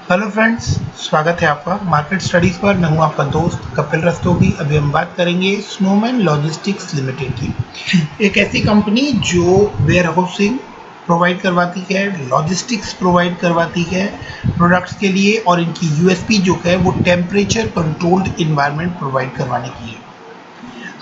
Hello friends, स्वागत है आपका मार्केट स्टडीज़ पर। मैं हूं आपका दोस्त कपिल रस्तोगी। अभी हम बात करेंगे स्नोमैन लॉजिस्टिक्स लिमिटेड की। एक ऐसी कंपनी जो वेयर हाउसिंग प्रोवाइड करवाती है, लॉजिस्टिक्स प्रोवाइड करवाती है प्रोडक्ट्स के लिए, और इनकी यूएसपी जो है वो टेम्परेचर कंट्रोल्ड इन्वायरमेंट प्रोवाइड करवाने की है।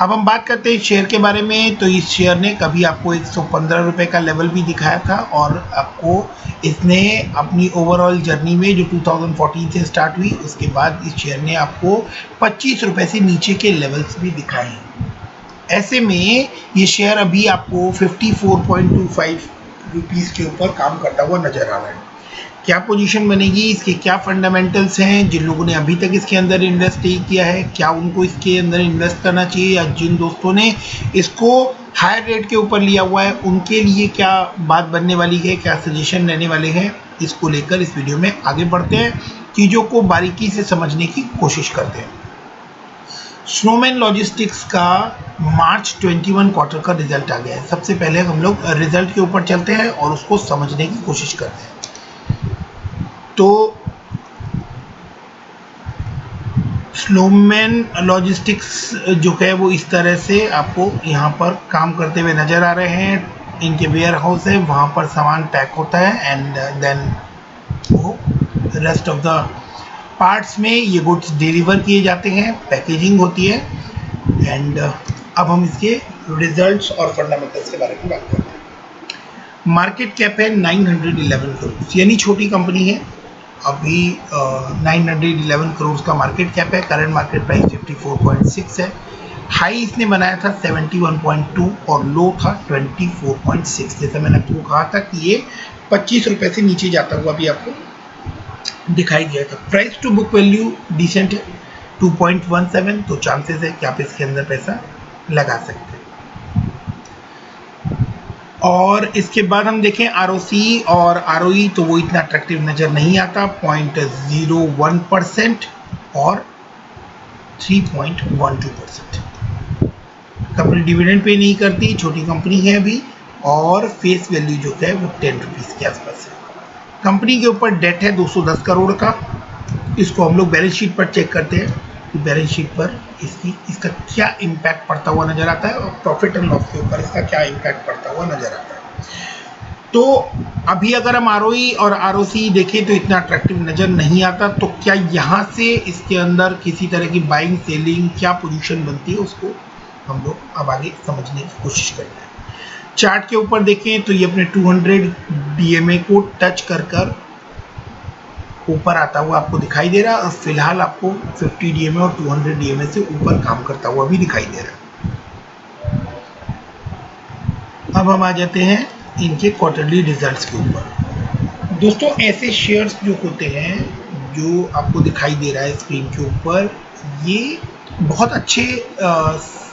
अब हम बात करते हैं शेयर के बारे में। तो इस शेयर ने कभी आपको 115 रुपये का लेवल भी दिखाया था, और आपको इसने अपनी ओवरऑल जर्नी में जो 2014 से स्टार्ट हुई, उसके बाद इस शेयर ने आपको 25 रुपये से नीचे के लेवल्स भी दिखाए हैं। ऐसे में ये शेयर अभी आपको 54.25 रुपीज़ के ऊपर काम करता हुआ नजर आ रहा है। क्या पोजीशन बनेगी, इसके क्या फंडामेंटल्स हैं, जिन लोगों ने अभी तक इसके अंदर इन्वेस्ट नहीं किया है क्या उनको इसके अंदर इन्वेस्ट करना चाहिए, या जिन दोस्तों ने इसको हायर रेट के ऊपर लिया हुआ है उनके लिए क्या बात बनने वाली है, क्या सजेशन रहने वाले हैं, इसको लेकर इस वीडियो में आगे बढ़ते हैं, चीज़ों को बारीकी से समझने की कोशिश करते हैं। स्नोमैन लॉजिस्टिक्स का मार्च 21 क्वार्टर का रिजल्ट आ गया है। सबसे पहले हम लोग रिजल्ट के ऊपर चलते हैं और उसको समझने की कोशिश करते हैं। तो स्नोमैन लॉजिस्टिक्स जो है वो इस तरह से आपको यहाँ पर काम करते हुए नज़र आ रहे हैं। इनके वेयर हाउस है, वहाँ पर सामान पैक होता है एंड देन वो रेस्ट ऑफ द पार्ट्स में ये गुड्स डिलीवर किए जाते हैं, पैकेजिंग होती है। एंड अब हम इसके रिजल्ट्स और फंडामेंटल्स के बारे में बात करते हैं। मार्केट कैप है 911 करोड़, यानी छोटी कंपनी है। अभी 911 करोड़ का मार्केट कैप है। करंट मार्केट प्राइस 54.6 है। हाई इसने बनाया था 71.2 और लो था 24.6। जैसा मैंने आपको कहा था कि ये 25 रुपये से नीचे जाता हुआ भी आपको दिखाई दिया था। Price to book value decent है 2.17, तो चांसेस है कि आप इसके अंदर पैसा लगा सकते हैं। और इसके बाद हम देखें ROC और ROE, तो वो इतना अट्रैक्टिव नज़र नहीं आता, 0.01% और 3.12%। कंपनी डिविडेंड पे नहीं करती, छोटी कंपनी है अभी, और फेस वैल्यू जो है वो 10 रुपीज़ के आसपास है। कंपनी के ऊपर डेट है 210 करोड़ का। इसको हम लोग बैलेंस शीट पर चेक करते हैं कि बैलेंस शीट पर इसका क्या इम्पैक्ट पड़ता हुआ नजर आता है, और प्रॉफिट एंड लॉस के ऊपर इसका क्या इम्पैक्ट पड़ता हुआ नजर आता है। तो अभी अगर हम ROE और ROC देखें तो इतना अट्रैक्टिव नजर नहीं आता। तो क्या यहाँ से इसके अंदर किसी तरह की बाइंग सेलिंग क्या पोजीशन बनती है, उसको हम लोग अब आगे समझने की कोशिश करते हैं। चार्ट के ऊपर देखें तो ये अपने 200 DMA को टच कर ऊपर आता हुआ आपको दिखाई दे रहा है, और फिलहाल आपको 50 DMA और 200 DMA से ऊपर काम करता हुआ भी दिखाई दे रहा है। अब हम आ जाते हैं इनके क्वार्टरली रिजल्ट्स के ऊपर। दोस्तों, ऐसे शेयर्स जो होते हैं जो आपको दिखाई दे रहा है स्क्रीन के ऊपर, ये बहुत अच्छे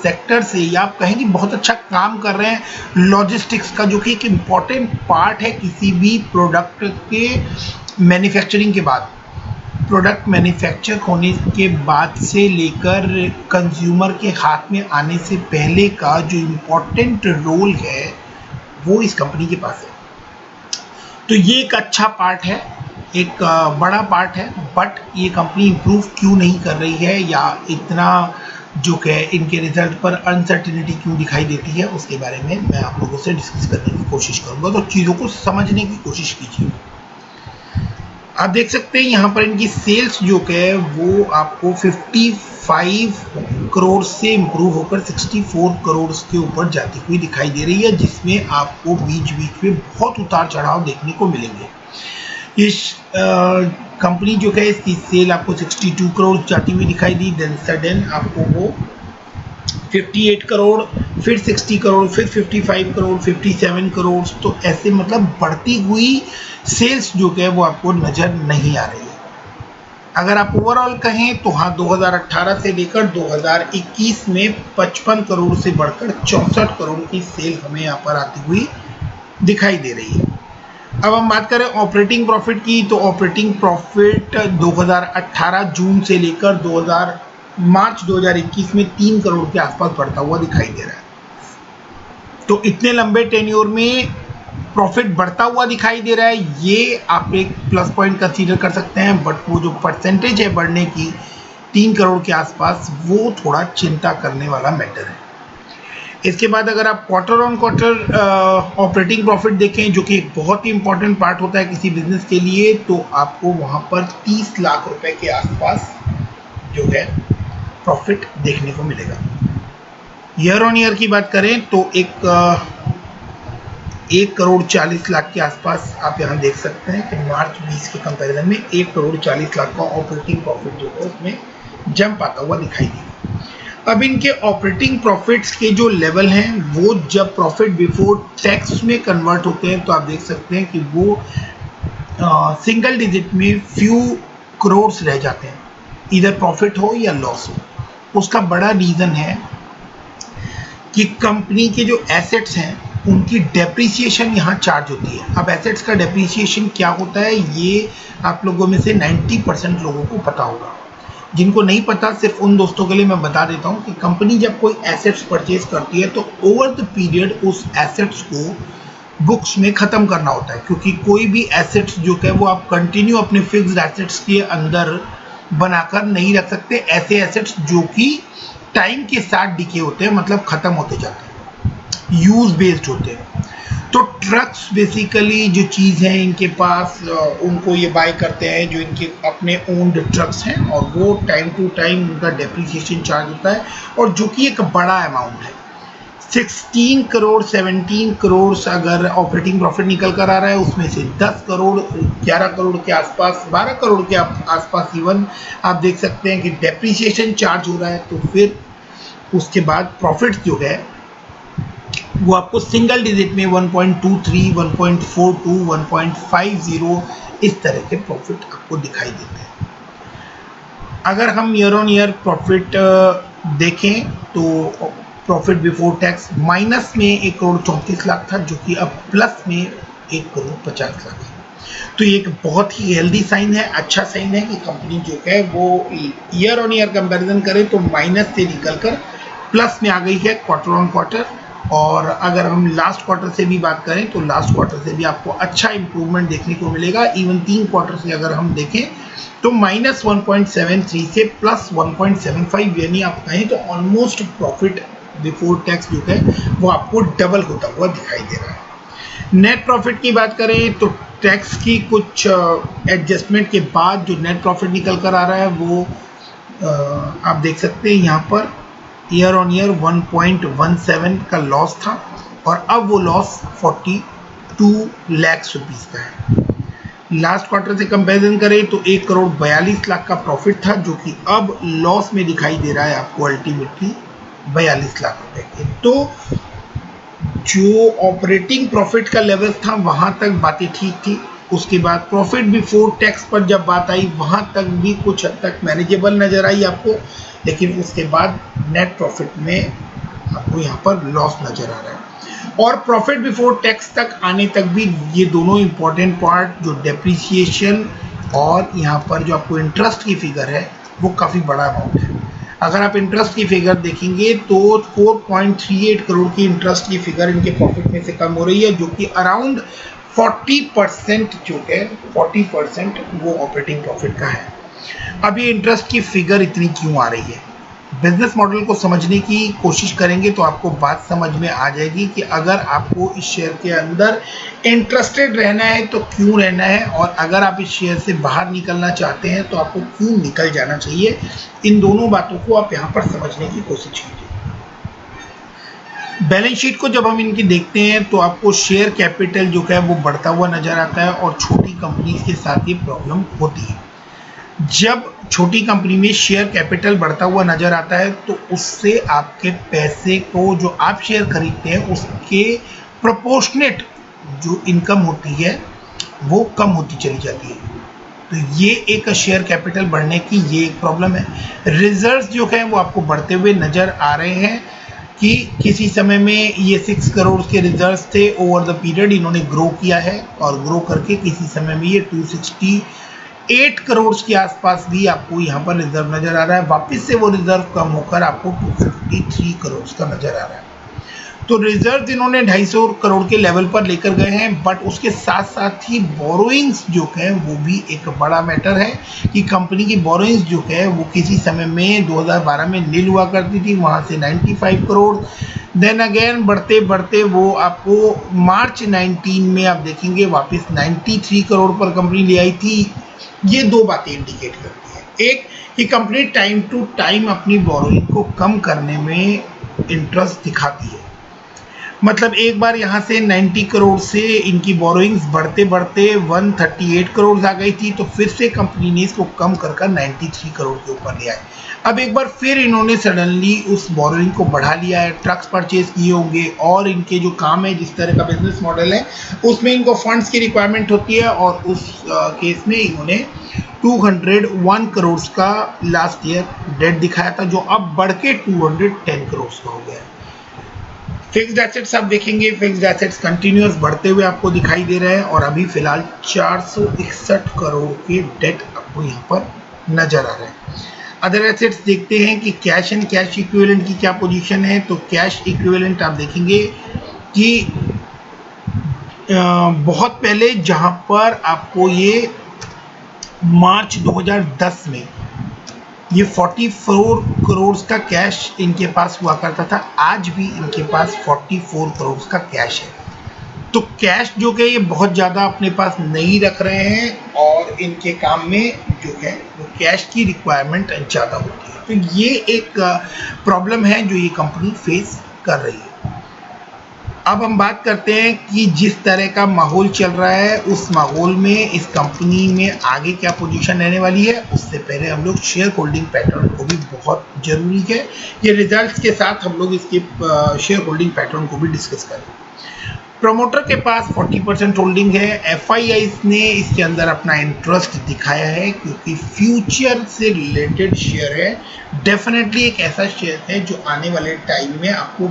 सेक्टर से, या आप कहेंगे बहुत अच्छा काम कर रहे हैं। लॉजिस्टिक्स का जो कि एक इम्पॉर्टेंट पार्ट है किसी भी प्रोडक्ट के मैन्युफैक्चरिंग के बाद, प्रोडक्ट मैन्युफैक्चर होने के बाद से लेकर कंज्यूमर के हाथ में आने से पहले का जो इम्पोर्टेंट रोल है वो इस कंपनी के पास है। तो ये एक अच्छा पार्ट है, एक बड़ा पार्ट है। बट ये कंपनी इम्प्रूव क्यों नहीं कर रही है, या इतना जो है इनके रिजल्ट पर अनसर्टिनिटी क्यों दिखाई देती है, उसके बारे में मैं आप लोगों से डिस्कस करने की कोशिश करूँगा। तो चीज़ों को समझने की कोशिश कीजिए। आप देख सकते हैं यहाँ पर इनकी सेल्स जो है वो आपको 55 करोड़ से इम्प्रूव होकर 64 करोड़ के ऊपर जाती हुई दिखाई दे रही है, जिसमें आपको बीच बीच में बहुत उतार चढ़ाव देखने को मिलेंगे। इस कंपनी जो है इसकी सेल आपको 62 करोड़ जाती हुई दिखाई दी, देन सडन आपको वो 58 करोड़, फिर 60 करोड़, फिर 55 करोड़, 57 करोड़। तो ऐसे मतलब बढ़ती हुई सेल्स जो है वो आपको नज़र नहीं आ रही है। अगर आप ओवरऑल कहें तो हाँ, 2018 से लेकर 2021 में 55 करोड़ से बढ़कर 64 करोड़ की सेल हमें यहाँ पर आती हुई दिखाई दे रही है। अब हम बात करें ऑपरेटिंग प्रॉफिट की, तो ऑपरेटिंग प्रॉफिट 2018 जून से लेकर मार्च 2021 में 3 करोड़ के आसपास बढ़ता हुआ दिखाई दे रहा है। तो इतने लंबे टेन्योर में प्रॉफिट बढ़ता हुआ दिखाई दे रहा है, ये आप एक प्लस पॉइंट कंसीडर कर सकते हैं, बट वो जो परसेंटेज है बढ़ने की 3 करोड़ के आसपास, वो थोड़ा चिंता करने वाला मैटर है। इसके बाद अगर आप quarter on quarter operating profit देखें, जो कि एक बहुत ही इंपॉर्टेंट पार्ट होता है किसी बिजनेस के लिए, तो आपको वहाँ पर 30 लाख रुपए के आसपास जो है प्रॉफिट देखने को मिलेगा। ईयर ऑन ईयर की बात करें तो 1 करोड़ 40 लाख के आसपास आप यहाँ देख सकते हैं कि मार्च 20 के कंपैरिजन में 1 करोड़ 40 लाख का ऑपरेटिंग प्रॉफिट जो है उसमें जंप आता हुआ दिखाई देगा। अब इनके ऑपरेटिंग प्रॉफिट्स के जो लेवल हैं वो जब प्रॉफिट बिफोर टैक्स में कन्वर्ट होते हैं तो आप देख सकते हैं कि वो सिंगल डिजिट में फ्यू करोड़ रह जाते हैं, इधर प्रॉफिट हो या लॉस हो। उसका बड़ा रीज़न है कि कंपनी के जो एसेट्स हैं उनकी डेप्रिसिएशन यहाँ चार्ज होती है। अब एसेट्स का डेप्रिसिएशन क्या होता है ये आप लोगों में से 90% लोगों को पता होगा। जिनको नहीं पता, सिर्फ उन दोस्तों के लिए मैं बता देता हूँ कि कंपनी जब कोई एसेट्स परचेज करती है तो ओवर द पीरियड उस एसेट्स को बुक्स में ख़त्म करना होता है, क्योंकि कोई भी एसेट्स जो है वो आप कंटिन्यू अपने फिक्स्ड एसेट्स के अंदर बनाकर नहीं रख सकते। ऐसे एसेट्स जो कि टाइम के साथ डिके होते हैं, मतलब ख़त्म होते जाते हैं, यूज़ बेस्ड होते हैं। तो ट्रक्स बेसिकली जो चीज़ है इनके पास, उनको ये बाय करते हैं जो इनके अपने ओन्ड ट्रक्स हैं, और वो टाइम टू टाइम उनका डेप्रिसिएशन चार्ज होता है, और जो कि एक बड़ा अमाउंट है। 16 करोड़ 17 करोड़ अगर ऑपरेटिंग प्रॉफिट निकल कर आ रहा है, उसमें से 10 करोड़ 11 करोड़ के आसपास, 12 करोड़ के आसपास इवन आप देख सकते हैं कि डेप्रिसिएशन चार्ज हो रहा है। तो फिर उसके बाद प्रॉफिट जो है वो आपको सिंगल डिजिट में 1.23, 1.42, 1.50 इस तरह के प्रॉफिट आपको दिखाई देते हैं। अगर हम ईयर ऑन ईयर प्रॉफिट देखें तो प्रॉफिट बिफोर टैक्स माइनस में 1 करोड़ 34 लाख था, जो कि अब प्लस में 1 करोड़ 50 लाख है। तो ये एक बहुत ही हेल्दी साइन है, अच्छा साइन है कि कंपनी जो है वो ईयर ऑन ईयर कंपैरिजन करें तो माइनस से निकलकर प्लस में आ गई है क्वार्टर ऑन क्वार्टर। और अगर हम लास्ट क्वार्टर से भी बात करें तो लास्ट क्वार्टर से भी आपको अच्छा इंप्रूवमेंट देखने को मिलेगा। इवन 3 क्वार्टर से अगर हम देखें तो -1.73 से +1.75, यानी आप कहें तो ऑलमोस्ट प्रॉफिट बिफोर टैक्स जो है वो आपको डबल होता हुआ दिखाई दे रहा है। नेट प्रॉफिट की बात करें तो टैक्स की कुछ एडजस्टमेंट के बाद जो नेट प्रॉफिट निकल कर आ रहा है वो आप देख सकते हैं यहाँ पर ईयर ऑन ईयर 1.17 का लॉस था, और अब वो लॉस 42 लाख रुपीज़ का है। लास्ट क्वार्टर से कंपैरिजन करें तो 1 करोड़ 42 लाख का प्रॉफिट था, जो कि अब लॉस में दिखाई दे रहा है आपको अल्टीमेटली 42 लाख रुपए के। तो जो ऑपरेटिंग प्रॉफिट का लेवल था वहाँ तक बातें ठीक थी। उसके बाद प्रॉफिट बिफोर टैक्स पर जब बात आई वहाँ तक भी कुछ हद तक मैनेजेबल नज़र आई आपको, लेकिन उसके बाद नेट प्रॉफिट में आपको यहाँ पर लॉस नज़र आ रहा है। और प्रॉफिट बिफोर टैक्स तक आने तक भी ये दोनों इम्पॉर्टेंट पार्ट, जो डेप्रिसिएशन और यहाँ पर जो आपको इंटरेस्ट की फिगर है, वो काफ़ी बड़ा अमाउंट है। अगर आप इंटरेस्ट की फिगर देखेंगे तो 4.38 करोड़ की इंटरेस्ट की फिगर इनके प्रॉफिट में से कम हो रही है, जो कि अराउंड 40% जो है 40% वो ऑपरेटिंग प्रॉफिट का है। अब ये इंटरेस्ट की फिगर इतनी क्यों आ रही है? बिजनेस मॉडल को समझने की कोशिश करेंगे तो आपको बात समझ में आ जाएगी कि अगर आपको इस शेयर के अंदर इंटरेस्टेड रहना है तो क्यों रहना है, और अगर आप इस शेयर से बाहर निकलना चाहते हैं तो आपको क्यों निकल जाना चाहिए। इन दोनों बातों को आप यहाँ पर समझने की कोशिश कीजिए। बैलेंस शीट को जब हम इनकी देखते हैं तो आपको शेयर कैपिटल जो है वो बढ़ता हुआ नजर आता है, और छोटी कंपनीज के साथ ये प्रॉब्लम होती है। जब छोटी कंपनी में शेयर कैपिटल बढ़ता हुआ नजर आता है तो उससे आपके पैसे को जो आप शेयर खरीदते हैं उसके प्रोपोर्शनेट जो इनकम होती है वो कम होती चली जाती है। तो ये एक शेयर कैपिटल बढ़ने की ये एक प्रॉब्लम है। रिजर्व्स जो है वो आपको बढ़ते हुए नजर आ रहे हैं कि किसी समय में ये 6 करोड़ के रिजर्व्स थे, ओवर द पीरियड इन्होंने ग्रो किया है, और ग्रो करके किसी समय में ये 268 करोड़ के आसपास भी आपको यहाँ पर रिजर्व नज़र आ रहा है। वापस से वो रिजर्व कम होकर आपको 253 करोड़ का नज़र आ रहा है। तो रिजर्व इन्होंने 250 करोड़ के लेवल पर लेकर गए हैं, बट उसके साथ साथ ही बोरोइंग्स जो है वो भी एक बड़ा मैटर है कि कंपनी की बोरोइंग्स जो है वो किसी समय में 2012 में नील हुआ करती थी, वहाँ से 95 करोड़, देन अगेन बढ़ते बढ़ते वो आपको मार्च 19 में आप देखेंगे वापस 93 करोड़ पर कंपनी ले आई थी। ये दो बातें इंडिकेट करती है, एक कि कंपनी टाइम टू टाइम अपनी बोरोइंग को कम करने में इंटरेस्ट दिखाती है। मतलब एक बार यहाँ से 90 करोड़ से इनकी बोरोइंग्स बढ़ते बढ़ते 138 करोड़ आ गई थी, तो फिर से कंपनी ने इसको कम कर 93 करोड़ के ऊपर ले आए। अब एक बार फिर इन्होंने सडनली उस बोरोइंग को बढ़ा लिया है, ट्रक्स परचेज किए होंगे और इनके जो काम है, जिस तरह का बिजनेस मॉडल है, उसमें इनको फंड्स की रिक्वायरमेंट होती है और उस केस में इन्होंने 201 करोड़ का लास्ट ईयर डेट दिखाया था, जो अब बढ़ के 210 करोड़ का हो गया है। फिक्स्ड एसेट्स आप देखेंगे, फिक्स्ड एसेट्स कंटिन्यूअस बढ़ते हुए आपको दिखाई दे रहे हैं और अभी फिलहाल 461 करोड़ के डेट आपको यहाँ पर नजर आ रहे हैं। अदर एसेट्स देखते हैं कि कैश एंड कैश इक्विवेलेंट की क्या पोजीशन है। तो कैश इक्विवेलेंट आप देखेंगे कि बहुत पहले जहाँ पर आपको ये मार्च 2010 में ये 44 करोड़ का कैश इनके पास हुआ करता था, आज भी इनके पास 44 करोड़ का कैश है। तो कैश जो है ये बहुत ज़्यादा अपने पास नहीं रख रहे हैं और इनके काम में जो है वो कैश की रिक्वायरमेंट ज़्यादा होती है। तो ये एक प्रॉब्लम है जो ये कंपनी फेस कर रही है। अब हम बात करते हैं कि जिस तरह का माहौल चल रहा है उस माहौल में इस कंपनी में आगे क्या पोजीशन रहने वाली है। उससे पहले हम लोग शेयर होल्डिंग पैटर्न को भी बहुत ज़रूरी है, ये रिजल्ट्स के साथ हम लोग इसके शेयर होल्डिंग पैटर्न को भी डिस्कस करें। प्रमोटर के पास 40% होल्डिंग है। एफआईआईज ने इसके अंदर अपना इंटरेस्ट दिखाया है क्योंकि फ्यूचर से रिलेटेड शेयर है। डेफिनेटली एक ऐसा शेयर है जो आने वाले टाइम में आपको,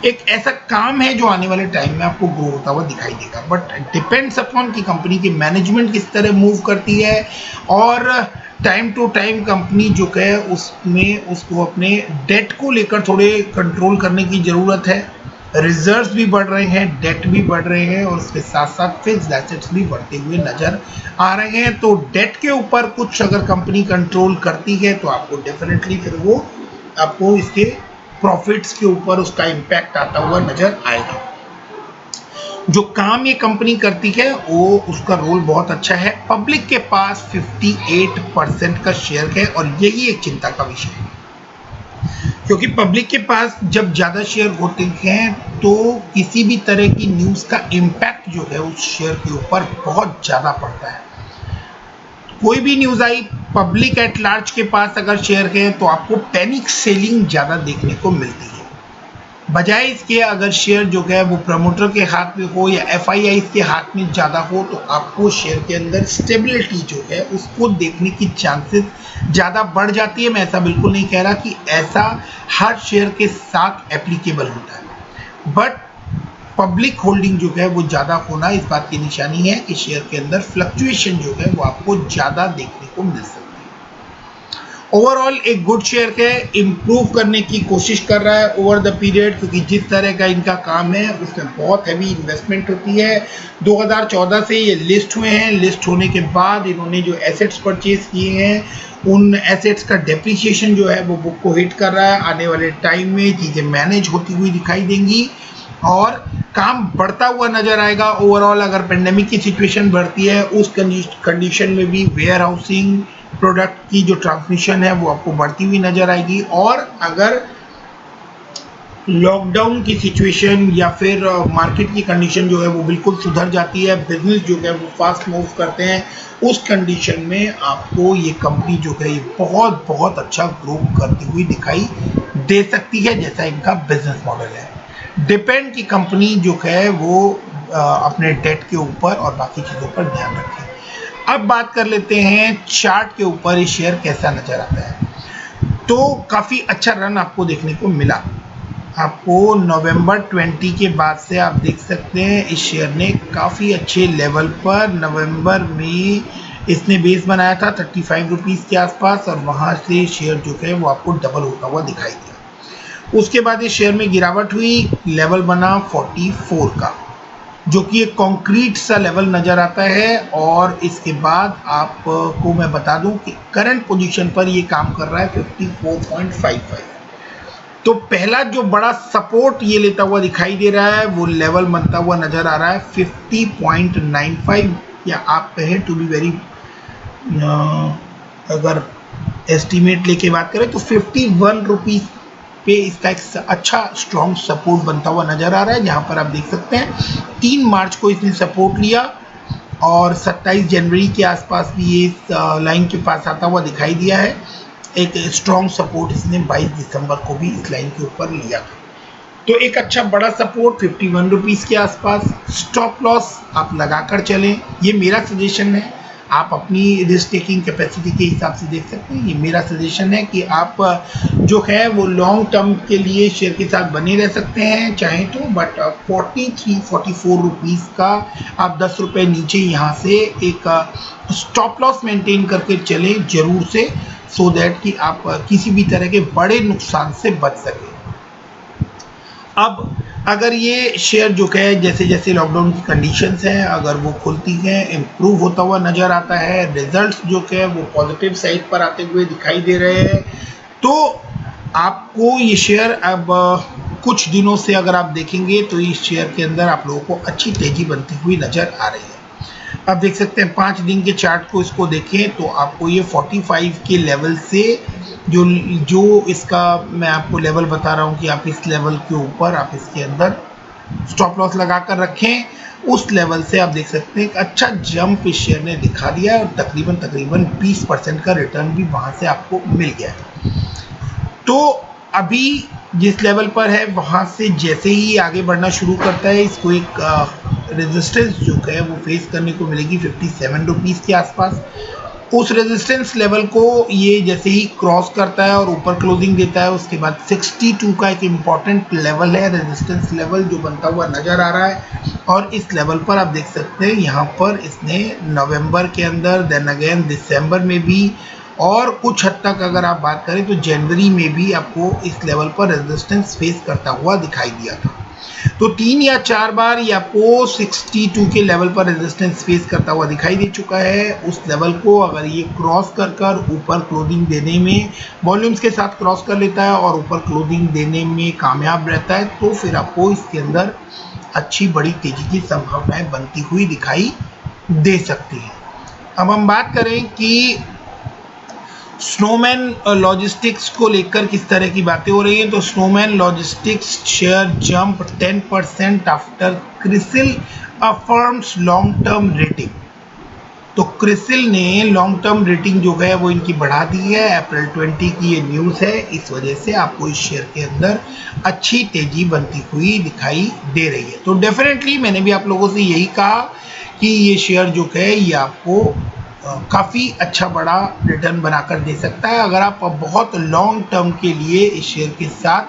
एक ऐसा काम है जो आने वाले टाइम में आपको ग्रो होता हुआ दिखाई देगा, बट डिपेंड्स अपॉन कि कंपनी की मैनेजमेंट किस तरह मूव करती है और टाइम टू टाइम कंपनी जो है उसमें उसको अपने डेट को लेकर थोड़े कंट्रोल करने की ज़रूरत है। रिजर्व्स भी बढ़ रहे हैं, डेट भी बढ़ रहे हैं और उसके साथ साथ फिक्स्ड एसेट्स भी बढ़ते हुए नजर आ रहे हैं। तो डेट के ऊपर कुछ अगर कंपनी कंट्रोल करती है तो आपको डेफिनेटली फिर वो आपको इसके प्रॉफिट्स के ऊपर उसका इम्पैक्ट आता हुआ नजर आएगा। जो काम ये कंपनी करती है वो उसका रोल बहुत अच्छा है। पब्लिक के पास 58% का शेयर है और यही एक चिंता का विषय है, क्योंकि पब्लिक के पास जब ज़्यादा शेयर होते हैं तो किसी भी तरह की न्यूज़ का इम्पैक्ट जो है उस शेयर के ऊपर बहुत ज़्यादा पड़ता है। कोई भी news I, public at large के पास अगर शेयर है तो आपको पैनिक सेलिंग ज़्यादा देखने को मिलती है। बजाय इसके अगर शेयर जो है वो प्रमोटर के हाथ में हो या एफआईआई के हाथ में ज़्यादा हो तो आपको शेयर के अंदर स्टेबिलिटी जो है उसको देखने की चांसेस ज़्यादा बढ़ जाती है। मैं ऐसा बिल्कुल नहीं कह रहा कि ऐसा हर शेयर के साथ एप्लीकेबल होता है, बट पब्लिक होल्डिंग जो है वो ज़्यादा होना इस बात की निशानी है कि शेयर के अंदर फ्लक्चुएशन जो है वो आपको ज़्यादा देखने को मिल सकती है। ओवरऑल एक गुड शेयर है, इम्प्रूव करने की कोशिश कर रहा है ओवर द पीरियड, क्योंकि जिस तरह का इनका काम है उसमें बहुत हैवी इन्वेस्टमेंट होती है। 2014 से ये लिस्ट हुए हैं, लिस्ट होने के बाद इन्होंने जो एसेट्स परचेज किए हैं उन एसेट्स का डेप्रिसिएशन जो है वो बुक को हिट कर रहा है। आने वाले टाइम में चीज़ें मैनेज होती हुई दिखाई देंगी और काम बढ़ता हुआ नजर आएगा। ओवरऑल अगर पेंडेमिक की सिचुएशन बढ़ती है उस कंडीशन में भी वेयर हाउसिंग प्रोडक्ट की जो ट्रांसमिशन है वो आपको बढ़ती हुई नजर आएगी। और अगर लॉकडाउन की सिचुएशन या फिर मार्केट की कंडीशन जो है वो बिल्कुल सुधर जाती है, बिजनेस जो है वो फास्ट मूव करते हैं, उस कंडीशन में आपको ये कंपनी जो है ये बहुत बहुत अच्छा ग्रो करती हुई दिखाई दे सकती है, जैसा इनका बिजनेस मॉडल है। डिपेंड की कंपनी जो है वो अपने डेट के ऊपर और बाकी चीज़ों पर ध्यान रखें। अब बात कर लेते हैं चार्ट के ऊपर ये शेयर कैसा नजर आता है। तो काफ़ी अच्छा रन आपको देखने को मिला। आपको नवंबर 20 के बाद से आप देख सकते हैं इस शेयर ने काफ़ी अच्छे लेवल पर नवंबर में इसने बेस बनाया था 35 रुपीज़ के आसपास और वहाँ से शेयर जो है वो आपको डबल होता हुआ दिखाई दिया। उसके बाद इस शेयर में गिरावट हुई, लेवल बना 44 का, जो कि एक कॉन्क्रीट सा लेवल नज़र आता है। और इसके बाद आपको मैं बता दूं कि करंट पोजीशन पर ये काम कर रहा है 54.55। तो पहला जो बड़ा सपोर्ट ये लेता हुआ दिखाई दे रहा है वो लेवल बनता हुआ नज़र आ रहा है 50.95, या आप कहें टू बी वेरी अगर एस्टीमेट लेके बात करें तो 51 रुपीज़ पे इसका एक अच्छा स्ट्रॉन्ग सपोर्ट बनता हुआ नज़र आ रहा है, जहां पर आप देख सकते हैं 3 मार्च को इसने सपोर्ट लिया और 27 जनवरी के आसपास भी ये इस लाइन के पास आता हुआ दिखाई दिया है। एक स्ट्रॉन्ग सपोर्ट इसने 22 दिसंबर को भी इस लाइन के ऊपर लिया था। तो एक अच्छा बड़ा सपोर्ट 51 रुपीज़ के आसपास। स्टॉप लॉस आप लगाकर चलें, ये मेरा सजेशन है। आप अपनी रिस्क टेकिंग कैपेसिटी के हिसाब से देख सकते हैं। ये मेरा सजेशन है कि आप जो है वो लॉन्ग टर्म के लिए शेयर के साथ बने रह सकते हैं चाहें तो, बट 43-44 रुपीज़ का आप 10 रुपये नीचे यहाँ से एक स्टॉप लॉस मेंटेन करके चलें ज़रूर से, सो दैट कि आप किसी भी तरह के बड़े नुकसान से बच सकें। अब अगर ये शेयर जो है जैसे जैसे लॉकडाउन की कंडीशंस हैं, अगर वो खुलती हैं, इम्प्रूव होता हुआ नज़र आता है, रिजल्ट्स जो है वो पॉजिटिव साइड पर आते हुए दिखाई दे रहे हैं, तो आपको ये शेयर अब कुछ दिनों से अगर आप देखेंगे तो इस शेयर के अंदर आप लोगों को अच्छी तेज़ी बनती हुई नज़र आ रही है। आप देख सकते हैं 5 दिन के चार्ट को इसको देखें तो आपको ये 45 के लेवल से जो इसका मैं आपको लेवल बता रहा हूँ कि आप इस लेवल के ऊपर आप इसके अंदर स्टॉप लॉस लगा कर रखें, उस लेवल से आप देख सकते हैं एक अच्छा जंप इस शेयर ने दिखा दिया और तकरीबन 20% का रिटर्न भी वहाँ से आपको मिल गया है। तो अभी जिस लेवल पर है वहाँ से जैसे ही आगे बढ़ना शुरू करता है, इसको एक रेजिस्टेंस जो है वो फेस करने को मिलेगी 57 रुपीज़ के आसपास। उस रेजिस्टेंस लेवल को ये जैसे ही क्रॉस करता है और ऊपर क्लोजिंग देता है, उसके बाद 62 का एक इम्पॉर्टेंट लेवल है, रेजिस्टेंस लेवल जो बनता हुआ नज़र आ रहा है। और इस लेवल पर आप देख सकते हैं यहाँ पर इसने नवंबर के अंदर, देन अगेन दिसंबर में भी, और कुछ हद तक अगर आप बात करें तो जनवरी में भी आपको इस लेवल पर रेजिस्टेंस फेस करता हुआ दिखाई दिया था। तो 3 या 4 बार ये आपको 62 के लेवल पर रेजिस्टेंस फेस करता हुआ दिखाई दे चुका है। उस लेवल को अगर ये क्रॉस कर ऊपर क्लोजिंग देने में वॉल्यूम्स के साथ क्रॉस कर लेता है और ऊपर क्लोजिंग देने में कामयाब रहता है, तो फिर आपको इसके अंदर अच्छी बड़ी तेजी की संभावनाएं बनती हुई दिखाई दे सकती हैं। अब हम बात करें कि स्नोमैन लॉजिस्टिक्स को लेकर किस तरह की बातें हो रही हैं, तो Snowman Logistics share jump 10% after CRISIL affirms long term rating. तो क्रिसिल ने लॉन्ग टर्म रेटिंग जो है वो इनकी बढ़ा दी है, अप्रैल 20 की ये न्यूज़ है। इस वजह से आपको इस शेयर के अंदर अच्छी तेजी बनती हुई दिखाई दे रही है। तो डेफिनेटली मैंने भी आप लोगों से यही कहा कि ये शेयर जो है ये आपको काफ़ी अच्छा बड़ा रिटर्न बनाकर दे सकता है अगर आप बहुत लॉन्ग टर्म के लिए इस शेयर के साथ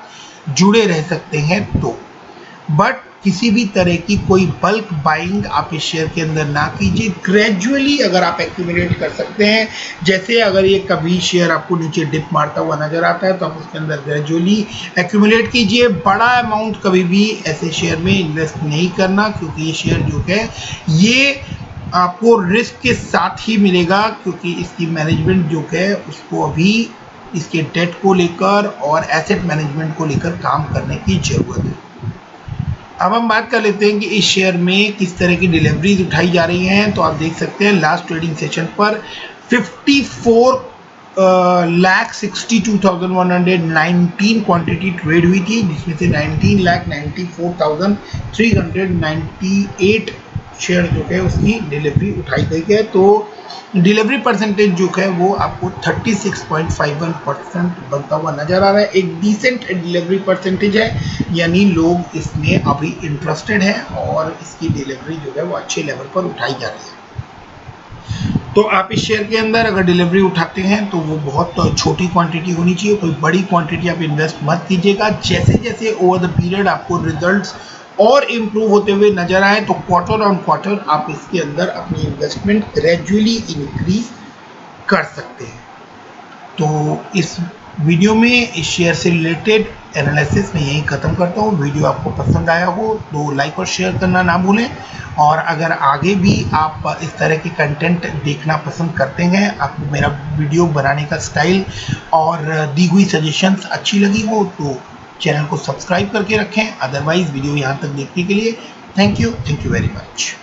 जुड़े रह सकते हैं तो। बट किसी भी तरह की कोई बल्क बाइंग आप इस शेयर के अंदर ना कीजिए, ग्रेजुअली अगर आप एक्यूमुलेट कर सकते हैं, जैसे अगर ये कभी शेयर आपको नीचे डिप मारता हुआ नज़र आता है तो आप उसके अंदर ग्रेजुअली एक्यूमुलेट कीजिए। बड़ा अमाउंट कभी भी ऐसे शेयर में इन्वेस्ट नहीं करना, क्योंकि ये शेयर जो है ये आपको रिस्क के साथ ही मिलेगा, क्योंकि इसकी मैनेजमेंट जो है उसको अभी इसके डेट को लेकर और एसेट मैनेजमेंट को लेकर काम करने की ज़रूरत है। अब हम बात कर लेते हैं कि इस शेयर में किस तरह की डिलीवरीज उठाई जा रही हैं। तो आप देख सकते हैं लास्ट ट्रेडिंग सेशन पर 54,62,119 क्वांटिटी ट्रेड हुई थी, जिसमें से 19,94,398 शेयर जो है उसकी डिलीवरी उठाई गई है। तो डिलीवरी परसेंटेज जो है वो आपको 36.51% बनता हुआ नज़र आ रहा है। एक डिसेंट डिलीवरी परसेंटेज है, यानी लोग इसमें अभी इंटरेस्टेड हैं और इसकी डिलीवरी जो है वो अच्छे लेवल पर उठाई जा रही है। तो आप इस शेयर के अंदर अगर डिलीवरी उठाते हैं तो वो बहुत छोटी क्वांटिटी होनी चाहिए, कोई बड़ी क्वांटिटी आप इन्वेस्ट मत कीजिएगा। जैसे जैसे ओवर द पीरियड आपको रिजल्ट्स और इम्प्रूव होते हुए नजर आए तो क्वार्टर ऑन क्वार्टर आप इसके अंदर अपनी इन्वेस्टमेंट ग्रेजुअली इंक्रीज कर सकते हैं। तो इस वीडियो में इस शेयर से रिलेटेड एनालिसिस मैं यहीं ख़त्म करता हूँ। वीडियो आपको पसंद आया हो तो लाइक और शेयर करना ना भूलें, और अगर आगे भी आप इस तरह के कंटेंट देखना पसंद करते हैं, आपको मेरा वीडियो बनाने का स्टाइल और दी हुई सजेशंस अच्छी लगी हो तो चैनल को सब्सक्राइब करके रखें। अदरवाइज़ वीडियो यहाँ तक देखने के लिए थैंक यू वेरी मच।